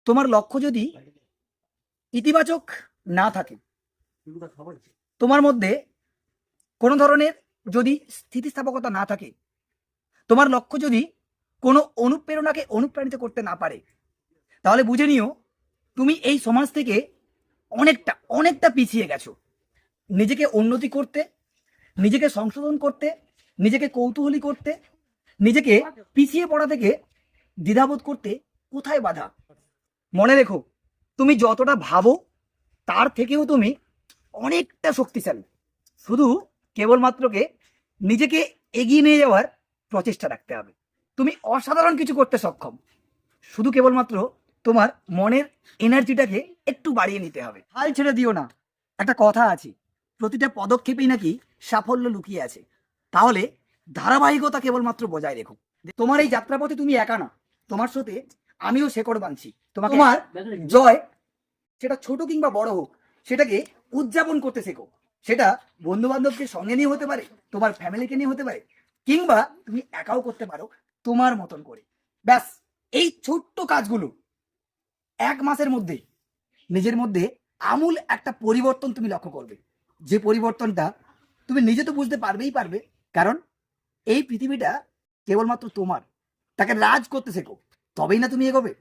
তোমার লক্ষ্য যদি ইতিবাচক না থাকে, তোমার মধ্যে কোনো ধরনের যদি স্থিতিস্থাপকতা না থাকে, তোমার লক্ষ্য যদি কোনো অনুপ্রেরণাকে অনুপ্রাণিত করতে না পারে, তাহলে বুঝে নিও তুমি এই সমাজ থেকে অনেকটা অনেকটা পিছিয়ে গেছো। নিজেকে উন্নতি করতে, নিজেকে সংশোধন করতে, নিজেকে কৌতূহলী করতে, নিজেকে পিছিয়ে পড়া থেকে দ্বিধাবোধ করতে কোথায় বাধা? মনে রেখো, তুমি যতটা ভাবো তার থেকেও তুমি অনেকটা শক্তিশালী। শুধু কেবলমাত্রকে নিজেকে এগিয়ে নিয়ে যাওয়ার প্রচেষ্টা রাখতে হবে। তুমি অসাধারণ কিছু করতে সক্ষম, শুধু কেবলমাত্র তোমার মনের এনার্জিটাকে একটু বাড়িয়ে নিতে হবে। হাল ছেড়ে দিও না। একটা কথা আছে, প্রতিটা পদক্ষেপেই নাকি সাফল্য লুকিয়ে আছে। তাহলে ধারাবাহিকতা কেবলমাত্র বজায় রেখো। তোমার এই যাত্রাপথে তুমি একা না, তোমার সাথে আমিও শেকড় বাঁধছি। তোমার জয়, সেটা ছোট কিংবা বড় হোক, সেটাকে উদযাপন করতে শেখো। সেটা বন্ধু বান্ধবকে সঙ্গে নিয়ে হতে পারে, তোমার ফ্যামিলিকে নিয়ে হতে পারে, কিংবা তুমি একাও করতে পারো তোমার মতন করে। ব্যাস, এই ছোট্ট কাজগুলো 1 মাসের মধ্যে নিজের মধ্যে আমূল একটা পরিবর্তন তুমি লক্ষ্য করবে। যে পরিবর্তনটা তুমি নিজে তো বুঝতে পারবেই পারবে, কারণ এই পৃথিবীটা কেবলমাত্র তোমার। তাকে রাজ করতে শেখো, তবেই না তুমি এগোবে।